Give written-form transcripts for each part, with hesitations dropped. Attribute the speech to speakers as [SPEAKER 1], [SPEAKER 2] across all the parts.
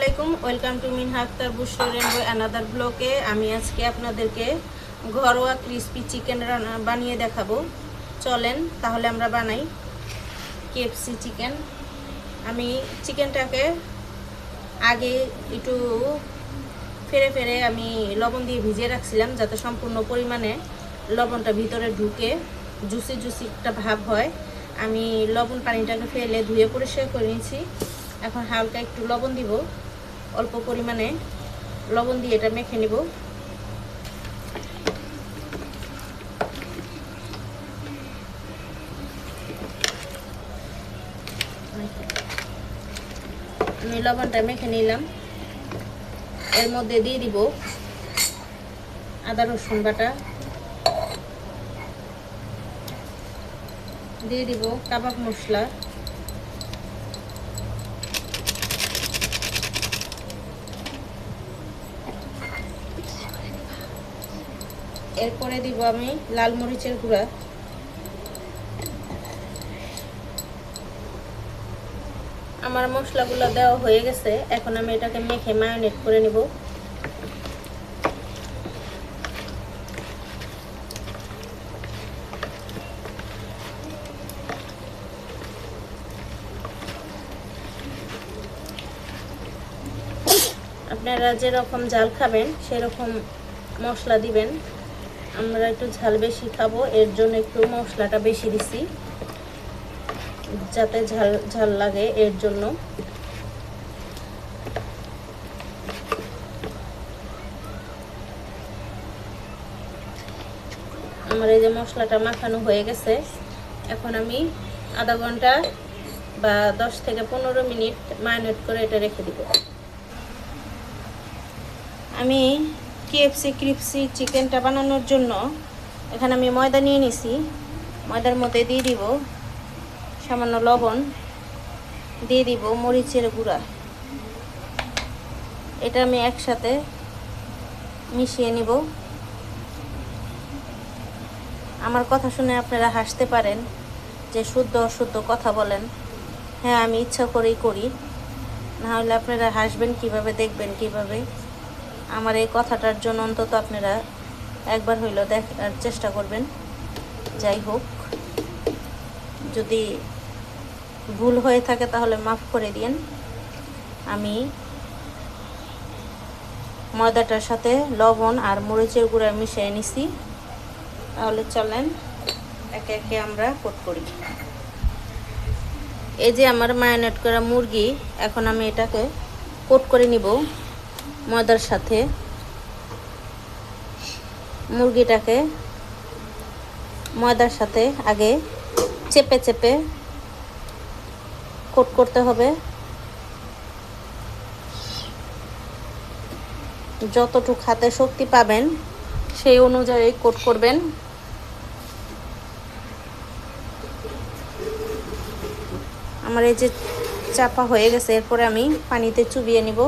[SPEAKER 1] আলাইকুম, welcome to Minha Akter Bushra rainbow another ব্লগে। আমি আজকে আপনাদেরকে ঘরোয়া ক্রিস্পি চিকেন বানিয়ে দেখাবো। চলেন তাহলে আমরা বানাই কেএফসি চিকেন। আমি চিকেনটাকে আগে একটু ফেরে ফেরে আমি লবণ দিয়ে ভিজিয়ে রাখছিলাম, যাতে সম্পূর্ণ পরিমাণে লবণটা ভিতরে ঢুকে জুসি জুসি একটা ভাব হয়। আমি লবণ পানিটাকে ফেলে ধুয়ে পরিষ্কার করে নিয়েছি। এখন হালকা একটু লবণ দিব, অল্প পরিমাণে লবণ দিয়ে এটা মেখে নিব। আমি লবণটা মেখে নিলাম। এর মধ্যে দিয়ে দিব আদা রসুন বাটা, দিয়ে দিব কাবাব মশলা, এরপরে দিব আমি লাল মরিচের গুঁড়া, আমার মশলাগুলো দেওয়া হয়ে গেছে। এখন আমি এটাকে মেখে মায়োনেট করে নিব। আপনারা যেরকম ঝাল খাবেন সেরকম মশলা দিবেন। আমরা একটু ঝাল বেশি খাবো, এর জন্য একটু মশলাটা বেশি দিছি, যাতে ঝাল ঝাল লাগে এর জন্য। আমার এই যে মশলাটা মাখানো হয়ে গেছে। এখন আমি আধা ঘন্টা বা 10 থেকে 15 মিনিট ম্যারিনেট করে এটা রেখে দিব। আমি কেএফসি ক্রিস্পি চিকেনটা বানানোর জন্য এখানে আমি ময়দা নিয়ে নিছি। ময়দার মধ্যে দিয়ে দিব সামান্য লবণ, দিয়ে দিব মরিচের গুঁড়া। এটা আমি একসাথে মিশিয়ে নিব। আমার কথা শুনে আপনারা হাসতে পারেন যে শুদ্ধ অশুদ্ধ কথা বলেন। হ্যাঁ, আমি ইচ্ছা করেই করি, না হলে আপনারা হাসবেন কিভাবে, দেখবেন কিভাবে। আমার এই কথাটার জন্য অন্তত আপনারা একবার হইলেও দেখার চেষ্টা করবেন। যাই হোক, যদি ভুল হয়ে থাকে তাহলে মাফ করে দিন। আমি ময়দাটার সাথে লবণ আর মরিচের গুঁড়া মিশিয়ে নিছি। তাহলে চলেন একে একে আমরা কোট করি। এই যে আমার ম্যারিনেট করা মুরগি, এখন আমি এটাকে কোট করে নিব ময়দার সাথে। মুরগিটাকে ময়দার সাথে আগে চেপে চেপে কোট করতে হবে। যতটুকু হাতে শক্তি পাবেন সেই অনুযায়ী কোট করবেন। আমার এই যে চাপা হয়ে গেছে, এরপরে আমি পানিতে চুবিয়ে নিব।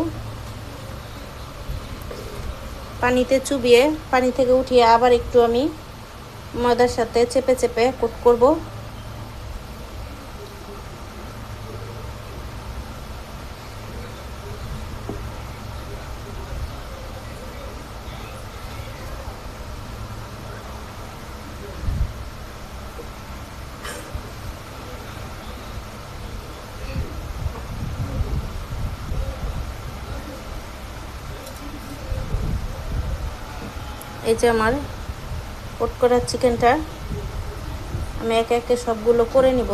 [SPEAKER 1] পানিতে চুবিয়ে পানি থেকে উঠিয়ে আবার একটু আমি ময়দার সাথে চেপে চেপে কোট করব। এই যে আমার কোট করা চিকেনটা আমি একে একে সবগুলো করে নিব।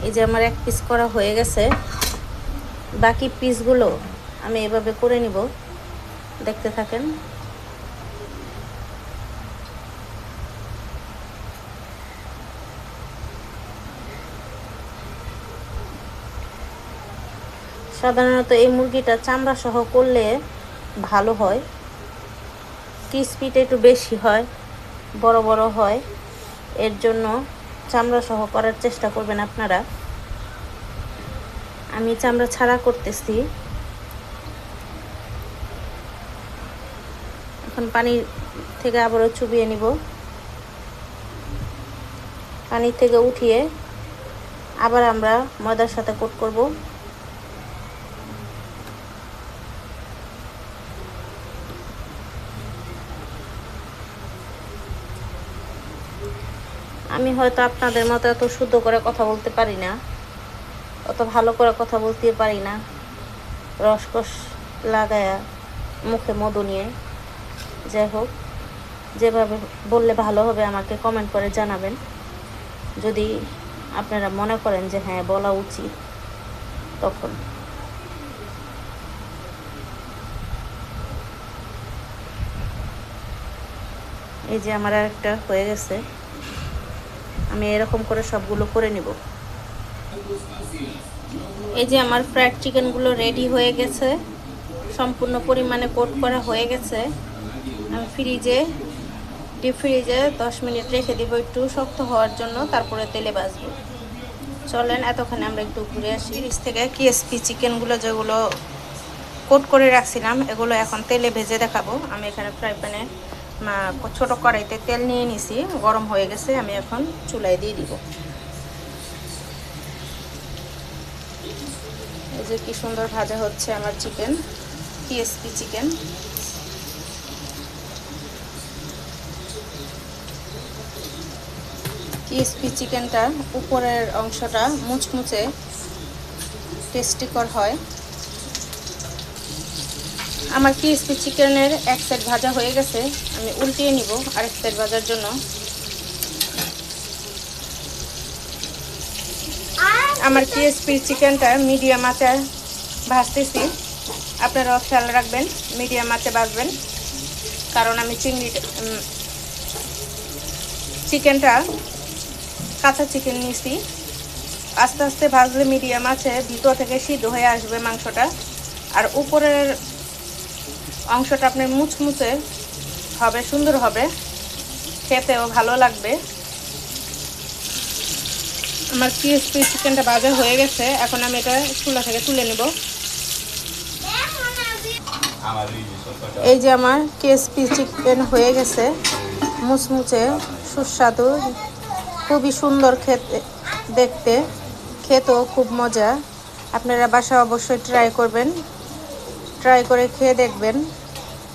[SPEAKER 1] এই যে আমার এক পিস করা হয়ে গেছে, বাকি পিসগুলো আমি এভাবে করে নিব। দেখতে থাকেন। সাধারণত এই মুরগিটা চামড়া সহ করলে ভালো হয়, ক্রিস্পিটা একটু বেশি হয়, বড় বড় হয়। এর জন্য চামড়া সহ করার চেষ্টা করবেন আপনারা। আমি চামড়া ছাড়া করতেছি। এখন পানি থেকে আবারও চুবিয়ে নিব। পানি থেকে উঠিয়ে আবার আমরা ময়দার সাথে কোট করব। আমি হয়তো আপনাদের মতো এত শুদ্ধ করে কথা বলতে পারি না, অত ভালো করে কথা বলতে পারি না, রসকস লাগায়া মুখে মধু নিয়ে। যাই হোক, যেভাবে বললে ভালো হবে আমাকে কমেন্ট করে জানাবেন, যদি আপনারা মনে করেন যে হ্যাঁ বলা উচিত তখন। এই যে আমার আরেকটা হয়ে গেছে, আমি এরকম করে সবগুলো করে নিব। এই যে আমার ফ্রাইড চিকেনগুলো রেডি হয়ে গেছে, সম্পূর্ণ পরিমাণে কোট করা হয়ে গেছে। আমি ডিপ ফ্রিজে 10 মিনিট রেখে দিব একটু শক্ত হওয়ার জন্য, তারপরে তেলে ভাজবো। চলেন এতক্ষণে আমরা একটু ঘুরে আসি। ফ্রিজ থেকে KSP চিকেনগুলো যেগুলো কোট করে রাখছিলাম এগুলো এখন তেলে ভেজে দেখাবো। আমি এখানে ফ্রাই প্যানে ছোট কড়াইতে তেল নিয়ে নিছি, গরম হয়ে গেছে। আমি এখন চুলায় দিয়ে দিব। এই যে কি সুন্দর ভাজা হচ্ছে আমার চিকেন, KSP চিকেন। KSP চিকেনটা উপরের অংশটা মুচমুচে টেস্টিকর হয়। আমার KSP চিকেনের এক সাইড ভাজা হয়ে গেছে, আমি উল্টিয়ে নিব আরেক সাইড ভাজার জন্য। আমার KSP চিকেনটা মিডিয়াম আঁচে ভাজতেছি, আপনারাও খেয়াল রাখবেন মিডিয়াম আঁচে ভাজবেন, কারণ আমি চিকেনটা কাঁচা চিকেন নিয়েছি। আস্তে আস্তে ভাজলে মিডিয়াম আছে ভিতর থেকে সিদ্ধ হয়ে আসবে মাংসটা, আর উপরের অংশটা আপনার মুচমুচে হবে, সুন্দর হবে, খেতেও ভালো লাগবে। আমার KSP চিকেনটা ভাজা হয়ে গেছে, এখন আমি এটা চুলা থেকে তুলে নেব। এই যে আমার KSP চিকেন হয়ে গেছে, মুচমুচে, সুস্বাদু, খুবই সুন্দর খেতে, দেখতে, খেতেও খুব মজা। আপনারা বাসায় অবশ্যই ট্রাই করবেন, ট্রাই করে খেয়ে দেখবেন।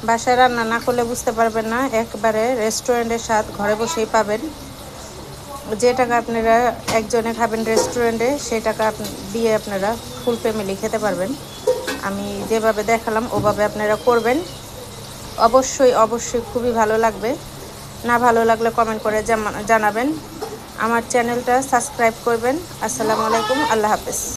[SPEAKER 1] বাসায় রান্না না করলে বুঝতে পারবেন না, একবারে রেস্টুরেন্টের স্বাদ ঘরে বসেই পাবেন। যে টাকা আপনারা একজনে খাবেন রেস্টুরেন্টে, সেই টাকা দিয়ে আপনারা ফুল ফ্যামিলি খেতে পারবেন। আমি যেভাবে দেখালাম ওভাবে আপনারা করবেন, অবশ্যই অবশ্যই খুবই ভালো লাগবে। না ভালো লাগলে কমেন্ট করে জানাবেন। আমার চ্যানেলটা সাবস্ক্রাইব করবেন। আসসালামু আলাইকুম, আল্লাহ হাফেজ।